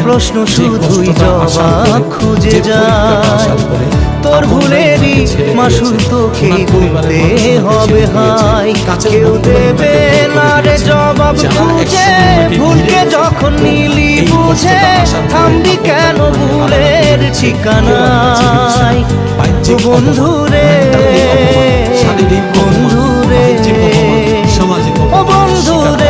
প্রশ্ন শুধুই জবাব খুঁজে যায়। তোর ভুলেরই মাসুল তোকে গুনতে হবে হাই, কেউ দেবে না রে জবাব খুঁজে। ভুলকে যখন নিলি বুঝে থামবি কেন ভুলের ঠিকানায়। বন্ধুরে বন্ধুরে ও বন্ধুরে